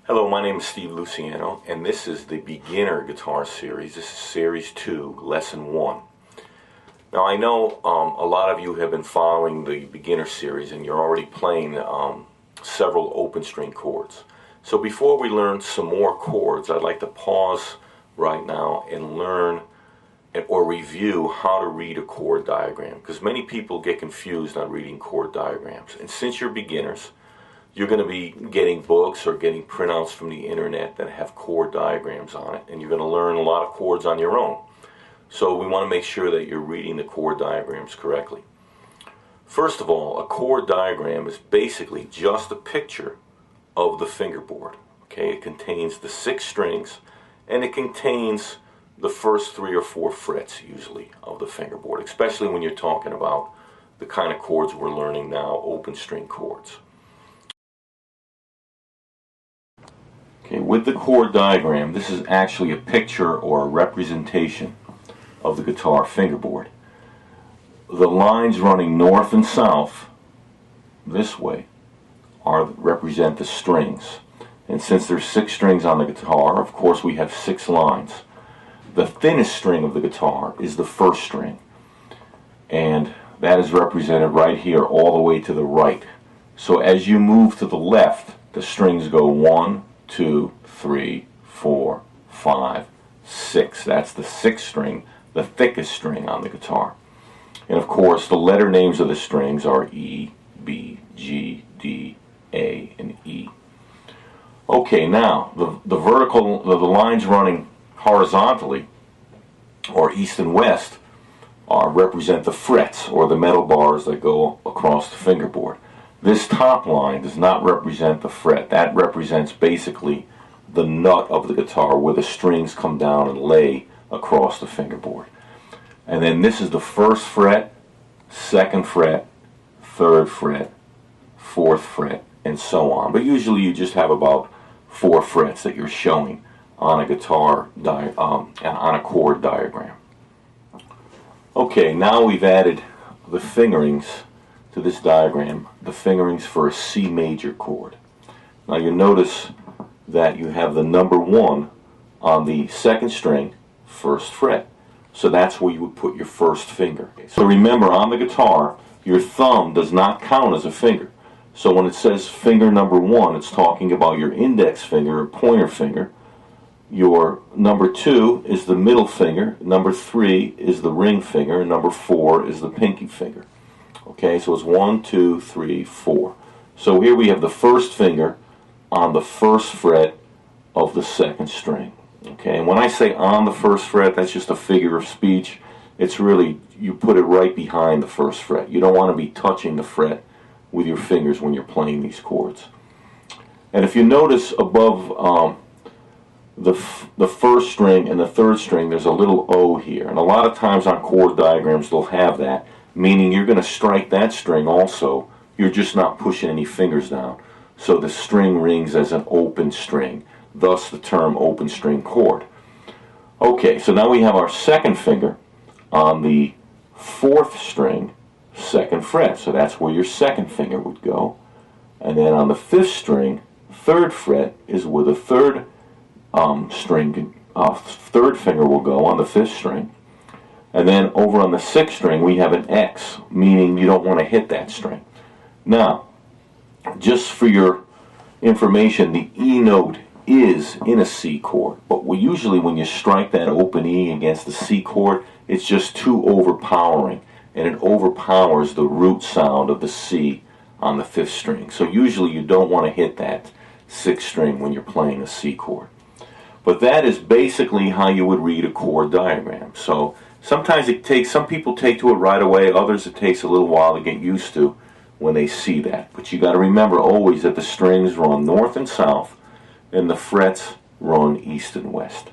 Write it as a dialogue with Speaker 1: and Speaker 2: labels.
Speaker 1: Hello, my name is Steve Luciano, and this is the Beginner Guitar Series. This is Series 2, Lesson 1. Now, I know a lot of you have been following the Beginner Series, and you're already playing several open string chords. So before we learn some more chords, I'd like to pause right now and learn or review how to read a chord diagram, because many people get confused on reading chord diagrams. And since you're beginners, you're going to be getting books or getting printouts from the internet that have chord diagrams on it, and you're going to learn a lot of chords on your own. So we want to make sure that you're reading the chord diagrams correctly. First of all, a chord diagram is basically just a picture of the fingerboard. Okay, it contains the 6 strings, and it contains the first 3 or 4 frets usually of the fingerboard, especially when you're talking about the kind of chords we're learning now, open string chords. Okay, with the chord diagram, this is actually a picture or a representation of the guitar fingerboard. The lines running north and south this way represent the strings. And since there's 6 strings on the guitar, of course we have 6 lines. The thinnest string of the guitar is the first string, and that is represented right here all the way to the right. So as you move to the left, the strings go 1, 2, 3, 4, 5, 6. That's the 6th string, the thickest string on the guitar. And of course, the letter names of the strings are E, B, G, D, A, and E. Okay, now the lines running horizontally, or east and west, represent the frets, or the metal bars that go across the fingerboard. This top line does not represent the fret. That represents basically the nut of the guitar, where the strings come down and lay across the fingerboard. And then this is the 1st fret, 2nd fret, 3rd fret, 4th fret, and so on. But usually you just have about 4 frets that you're showing on a guitar on a chord diagram. Okay, now we've added the fingerings to this diagram, the fingerings for a C major chord. Now you notice that you have the number 1 on the 2nd string, 1st fret. So that's where you would put your first finger. So remember, on the guitar, your thumb does not count as a finger. So when it says finger number 1, it's talking about your index finger or pointer finger. Your number 2 is the middle finger, number 3 is the ring finger, and number 4 is the pinky finger. Okay, so it's 1, 2, 3, 4. So here we have the first finger on the 1st fret of the 2nd string. Okay, and when I say on the 1st fret, that's just a figure of speech. It's really, you put it right behind the 1st fret. You don't want to be touching the fret with your fingers when you're playing these chords. And if you notice above the 1st string and the 3rd string, there's a little O here. And a lot of times on chord diagrams they'll have that, meaning you're going to strike that string also. You're just not pushing any fingers down. So the string rings as an open string, thus the term open string chord. Okay, so now we have our 2nd finger on the 4th string, 2nd fret. So that's where your 2nd finger would go. And then on the 5th string, 3rd fret is where the 3rd 3rd finger will go on the 5th string. And then over on the 6th string we have an X, meaning you don't want to hit that string. Now, just for your information, the E note is in a C chord, but usually when you strike that open E against the C chord, it's just too overpowering, and it overpowers the root sound of the C on the 5th string. So usually you don't want to hit that 6th string when you're playing a C chord. But that is basically how you would read a chord diagram. So sometimes some people take to it right away, others it takes a little while to get used to when they see that. But you got to remember always that the strings run north and south, and the frets run east and west.